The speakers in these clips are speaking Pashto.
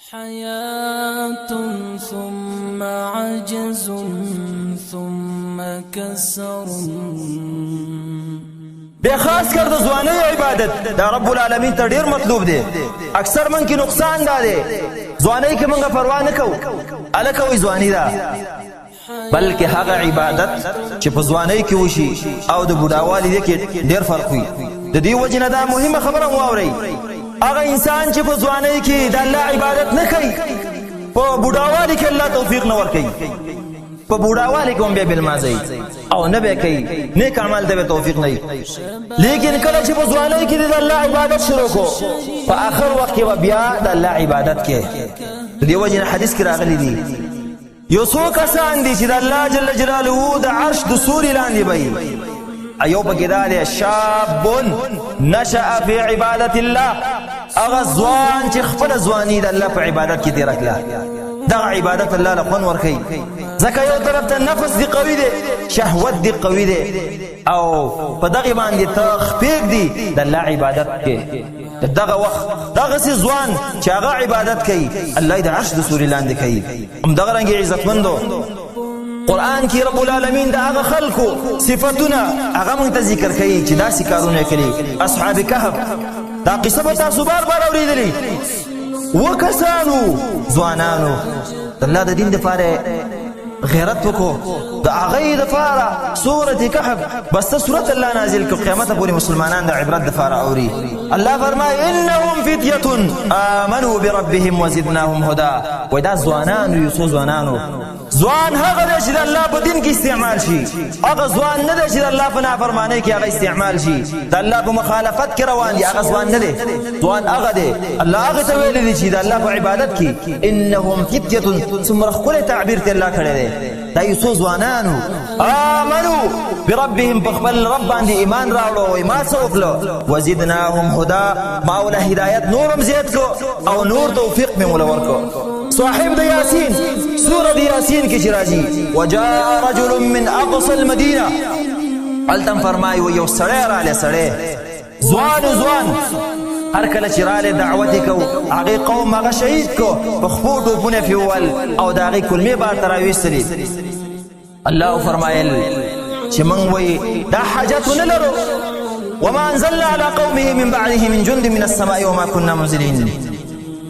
حياة ثم عجز ثم كسر. بے خاص کر د ځوانۍ عبادت دا رب العالمین ته ډیر مطلوب دی. اکثر من کې نقصان دا دی ځوانۍ کې موږ پروا نه کوو الکه وایي ځواني ده، بلکې هغه عبادت چې په ځوانۍ کې وشي او د بوډاوالي کې ډیر فرق وي. د دې وجې نه دا مهمه خبره واورئ، هغه انسان چې په ځوانۍ کې د الله عبادت نه کوي په بوډاوالي کې الله توفیق نه ورکوي، په بوډاوالي کې هم بیا بلمازئ او نه به کوي نیک عمل ته به توفیق نه وي. لیکن کله چې په ځوانۍ کې د الله عبادت شروع کو په آخر وخت کې به بیا د الله عبادت کوي. د دې وجې نه حدیث کې راغلی دي یو څو کسان دي چې د الله جل جلاله د عرش د سوري لاندې به ایو پکې دا دی شاب نشأ فی عبادت الله، هغه ځوان چې خپله ځواني د الله په عبادت کې تېره کړه. دغه عبادت الله له خوند ورکوي، ځکه یو طرف ته نفس دی قوي دی، شهوت دی قوي دی، او په دغې باندې ته خپېږ دی د الله عبادت کې. دغه وخت دغسې ځوان چې هغه عبادت کوي الله یې د عرش د سوري لاندې کوي. همدغه رنګې عزتمندو قرآن کې رب العالمین د هغه خلکو صفتونه هغه موږ ته ذکر کوي چې داسې کارونه یې کړي. اصحاب کهف دا قصه به تاسو بار بار اورېدلې، اووه کسانو ځوانانو د الله د دین دپاره غیرت وکړو، د هغې دپاره سورة کهف بس ته سورت الله نازل کړو قیامته پورې مسلمانان د عبرت دپاره اوري. الله فرمایي انهم فتیة آمنوا بربهم وزدناهم هدى. وایي دا ځوانانو یو څو ځوانانو، ځوان هغه دی چې د الله په دین کې استعمال شي، هغه ځوان نه دی چې د الله په نافرمانۍ کې هغه استعمال شي، د الله په مخالفت کې روان دي، هغه ځوان نه دی. ځوان هغه دی الله هغه ته ویلی دی چې د الله په عبادت کې انهم فتیة، څومره ښکلی تعبیر ته الله کړی دی. دا یو څو ځوانانو آمنو بربهم په خپل رب باندې ایمان راوړو، وایي ما څه وکړو وزدناهم هدا، ما وله هدایت نورم زیات کړو او نور توفیق مې موله ورکړو. صاحب د یاسین سوره د یاسین کې چې راځي وجاء رجل من اقصى المدینه، هلته فرمایي و یو سړی رالی، سړی ځوان هر کله چې رالی دعوت یې کو، هغې قوم هغه شهید کو، په خپو ټوپونه پې وول او د هغې کلمې بار ته راویستلې. الله فرمایل چې موږ وایي دا حاجت ونه لرو وما انزلنا على قومه من بعده من جند من السماء وما كنا منزلين.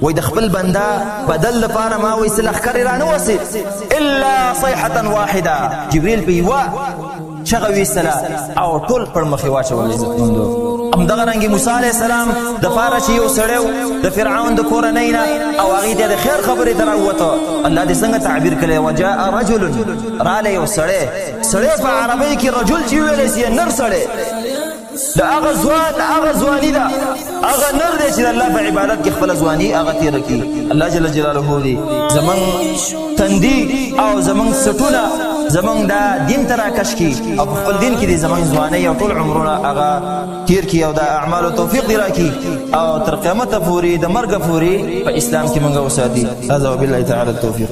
وای د خپل بنده بدل لپاره ما وایي څه لښکرې رانه وسې الا صیحة واحده، جبریل په یوه چغه ویستله او ټول پړ مخې واچول. عزتمندو همدغه رنګې موسی علیه السلام دپاره چې یو سړی د فرعون د کورنۍ نه او هغې ته د خیر خبرې ته راووته، الله دې څنګه تعبیر کړی وجاء رجل، رالی یو سړی. سړی په عربۍ کې رجل چې ویلی سي نر سړی، د هغه ځوان هغه ځواني ده، هغه نر دی چې د الله په عبادت کې خپله ځواني هغه تېره کړي. الله جل جلاله دې زموږ تندي او زموږ سټونه زموږ دا دین ته راکش کړي او په خپل دین کې دې زموږ ځوانۍ او ټول عمرونه هغه تېر کړي او د اعمالو توفیق دې راکړي او تر قیامته پورې د مرګه پورې په اسلام کې موږ وساتي. هذا وبالله تعالی التوفیق.